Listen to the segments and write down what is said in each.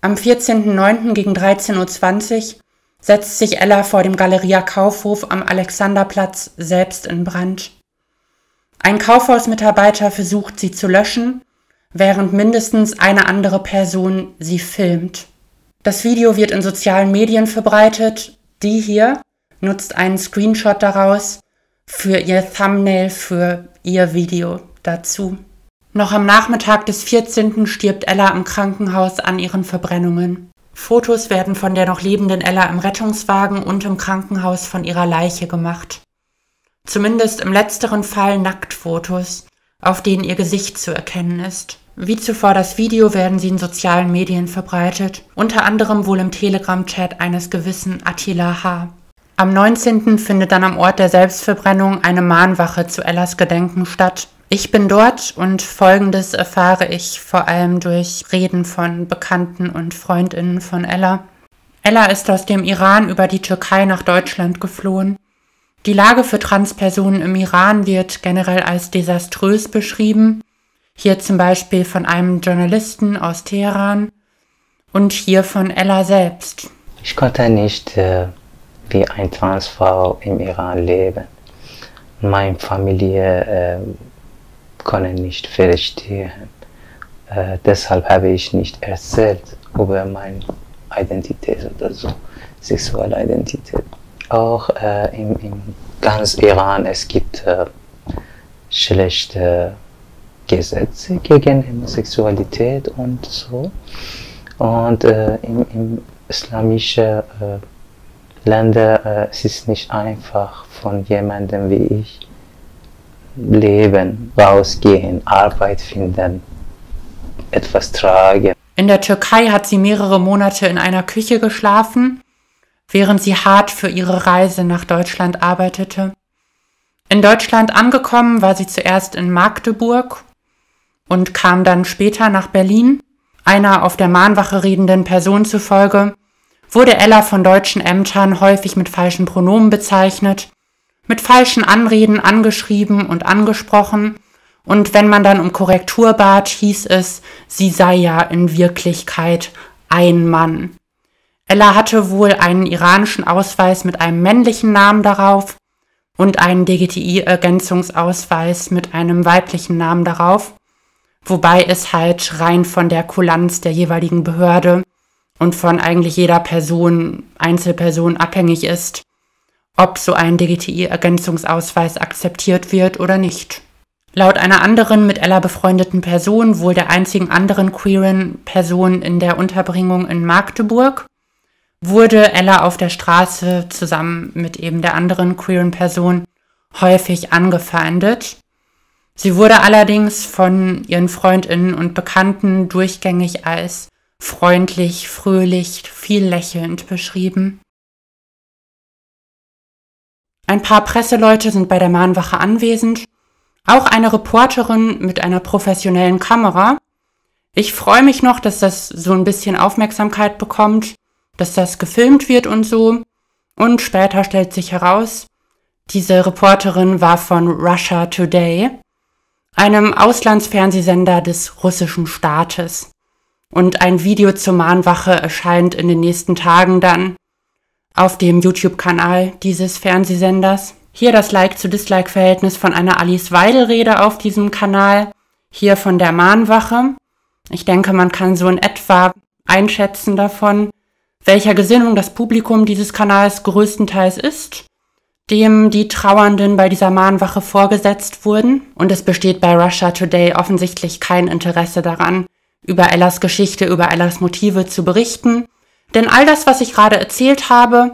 Am 14.09. gegen 13:20 Uhr setzt sich Ella vor dem Galeria Kaufhof am Alexanderplatz selbst in Brand. Ein Kaufhausmitarbeiter versucht, sie zu löschen, während mindestens eine andere Person sie filmt. Das Video wird in sozialen Medien verbreitet. Die hier nutzt einen Screenshot daraus für ihr Thumbnail für ihr Video dazu. Noch am Nachmittag des 14. stirbt Ella im Krankenhaus an ihren Verbrennungen. Fotos werden von der noch lebenden Ella im Rettungswagen und im Krankenhaus von ihrer Leiche gemacht. Zumindest im letzteren Fall Nacktfotos, auf denen ihr Gesicht zu erkennen ist. Wie zuvor das Video werden sie in sozialen Medien verbreitet, unter anderem wohl im Telegram-Chat eines gewissen Attila H. Am 19. findet dann am Ort der Selbstverbrennung eine Mahnwache zu Ellas Gedenken statt. Ich bin dort und Folgendes erfahre ich vor allem durch Reden von Bekannten und Freundinnen von Ella. Ella ist aus dem Iran über die Türkei nach Deutschland geflohen. Die Lage für Transpersonen im Iran wird generell als desaströs beschrieben. Hier zum Beispiel von einem Journalisten aus Teheran und hier von Ella selbst. Ich konnte nicht wie eine Transfrau im Iran leben. Meine Familie konnte nicht verstehen. Deshalb habe ich nicht erzählt über meine Identität oder so, sexuelle Identität. Auch im ganz Iran es gibt schlechte Gesetze gegen Homosexualität und so. Und im islamischen Ländern es ist nicht einfach von jemandem wie ich leben, rausgehen, Arbeit finden, etwas tragen. In der Türkei hat sie mehrere Monate in einer Küche geschlafen, während sie hart für ihre Reise nach Deutschland arbeitete. In Deutschland angekommen war sie zuerst in Magdeburg und kam dann später nach Berlin. Einer auf der Mahnwache redenden Person zufolge wurde Ella von deutschen Ämtern häufig mit falschen Pronomen bezeichnet, mit falschen Anreden angeschrieben und angesprochen, und wenn man dann um Korrektur bat, hieß es, sie sei ja in Wirklichkeit ein Mann. Ella hatte wohl einen iranischen Ausweis mit einem männlichen Namen darauf und einen DGTI-Ergänzungsausweis mit einem weiblichen Namen darauf, wobei es halt rein von der Kulanz der jeweiligen Behörde und von eigentlich jeder Person, Einzelperson abhängig ist, ob so ein DGTI-Ergänzungsausweis akzeptiert wird oder nicht. Laut einer anderen mit Ella befreundeten Person, wohl der einzigen anderen queeren Person in der Unterbringung in Magdeburg, wurde Ella auf der Straße zusammen mit eben der anderen queeren Person häufig angefeindet. Sie wurde allerdings von ihren Freundinnen und Bekannten durchgängig als freundlich, fröhlich, viel lächelnd beschrieben. Ein paar Presseleute sind bei der Mahnwache anwesend, auch eine Reporterin mit einer professionellen Kamera. Ich freue mich noch, dass das so ein bisschen Aufmerksamkeit bekommt, dass das gefilmt wird und so. Und später stellt sich heraus, diese Reporterin war von Russia Today, einem Auslandsfernsehsender des russischen Staates. Und ein Video zur Mahnwache erscheint in den nächsten Tagen dann auf dem YouTube-Kanal dieses Fernsehsenders. Hier das Like-zu-Dislike-Verhältnis von einer Alice Weidel-Rede auf diesem Kanal, hier von der Mahnwache. Ich denke, man kann so in etwa einschätzen davon, welcher Gesinnung das Publikum dieses Kanals größtenteils ist, dem die Trauernden bei dieser Mahnwache vorgesetzt wurden. Und es besteht bei Russia Today offensichtlich kein Interesse daran, über Ellas Geschichte, über Ellas Motive zu berichten. Denn all das, was ich gerade erzählt habe,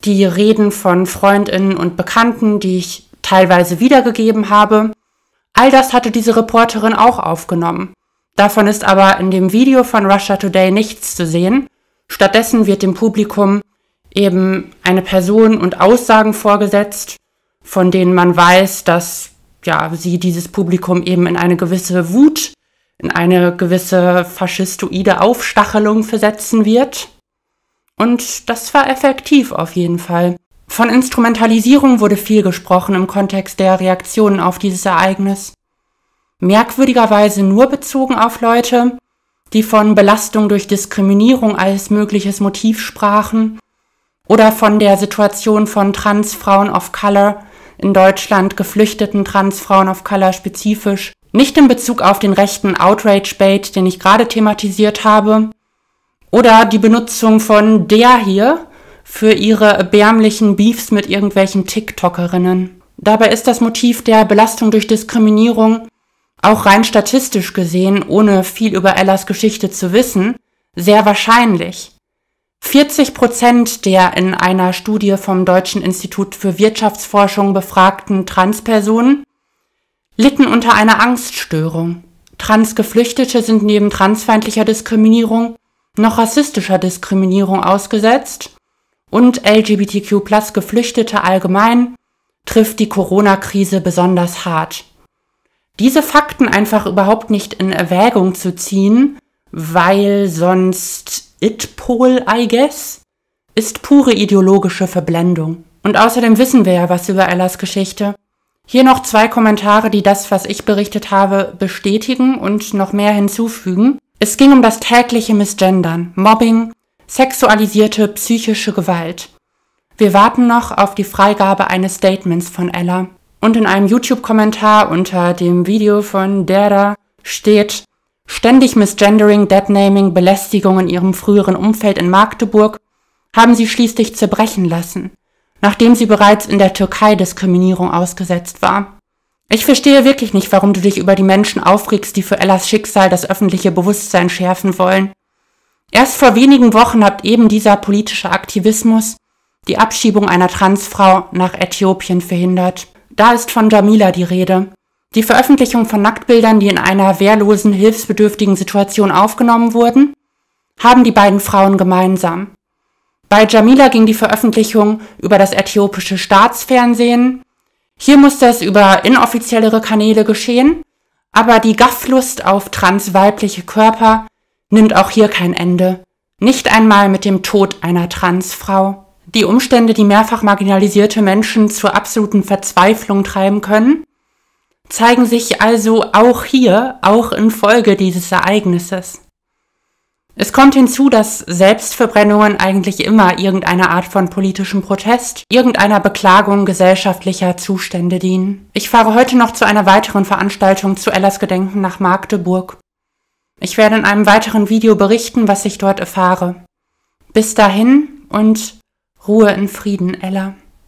die Reden von Freundinnen und Bekannten, die ich teilweise wiedergegeben habe, all das hatte diese Reporterin auch aufgenommen. Davon ist aber in dem Video von Russia Today nichts zu sehen. Stattdessen wird dem Publikum eben eine Person und Aussagen vorgesetzt, von denen man weiß, dass sie dieses Publikum eben in eine gewisse Wut, in eine gewisse faschistoide Aufstachelung versetzen wird. Und das war effektiv auf jeden Fall. Von Instrumentalisierung wurde viel gesprochen im Kontext der Reaktionen auf dieses Ereignis. Merkwürdigerweise nur bezogen auf Leute, die von Belastung durch Diskriminierung als mögliches Motiv sprachen oder von der Situation von Transfrauen of Color in Deutschland, geflüchteten Transfrauen of Color spezifisch, nicht in Bezug auf den rechten Outrage-Bait, den ich gerade thematisiert habe, oder die Benutzung von der hier für ihre erbärmlichen Beefs mit irgendwelchen TikTokerinnen. Dabei ist das Motiv der Belastung durch Diskriminierung auch rein statistisch gesehen, ohne viel über Ellas Geschichte zu wissen, sehr wahrscheinlich. 40% der in einer Studie vom Deutschen Institut für Wirtschaftsforschung befragten Transpersonen litten unter einer Angststörung. Transgeflüchtete sind neben transfeindlicher Diskriminierung noch rassistischer Diskriminierung ausgesetzt und LGBTQ+-Geflüchtete allgemein trifft die Corona-Krise besonders hart. Diese Fakten einfach überhaupt nicht in Erwägung zu ziehen, weil sonst it-Pol, I guess, ist pure ideologische Verblendung. Und außerdem wissen wir ja was über Ellas Geschichte. Hier noch 2 Kommentare, die das, was ich berichtet habe, bestätigen und noch mehr hinzufügen. Es ging um das tägliche Missgendern, Mobbing, sexualisierte psychische Gewalt. Wir warten noch auf die Freigabe eines Statements von Ella. Und in einem YouTube-Kommentar unter dem Video von Dera steht: Ständig Misgendering, Deadnaming, Belästigung in ihrem früheren Umfeld in Magdeburg haben sie schließlich zerbrechen lassen, nachdem sie bereits in der Türkei Diskriminierung ausgesetzt war. Ich verstehe wirklich nicht, warum du dich über die Menschen aufregst, die für Ellas Schicksal das öffentliche Bewusstsein schärfen wollen. Erst vor wenigen Wochen hat eben dieser politische Aktivismus die Abschiebung einer Transfrau nach Äthiopien verhindert. Da ist von Jamila die Rede. Die Veröffentlichung von Nacktbildern, die in einer wehrlosen, hilfsbedürftigen Situation aufgenommen wurden, haben die beiden Frauen gemeinsam. Bei Jamila ging die Veröffentlichung über das äthiopische Staatsfernsehen. Hier musste es über inoffiziellere Kanäle geschehen, aber die Gafflust auf transweibliche Körper nimmt auch hier kein Ende. Nicht einmal mit dem Tod einer Transfrau. Die Umstände, die mehrfach marginalisierte Menschen zur absoluten Verzweiflung treiben können, zeigen sich also auch hier, auch infolge dieses Ereignisses. Es kommt hinzu, dass Selbstverbrennungen eigentlich immer irgendeiner Art von politischem Protest, irgendeiner Beklagung gesellschaftlicher Zustände dienen. Ich fahre heute noch zu einer weiteren Veranstaltung zu Ellas Gedenken nach Magdeburg. Ich werde in einem weiteren Video berichten, was ich dort erfahre. Bis dahin und Ruhe in Frieden, Ella.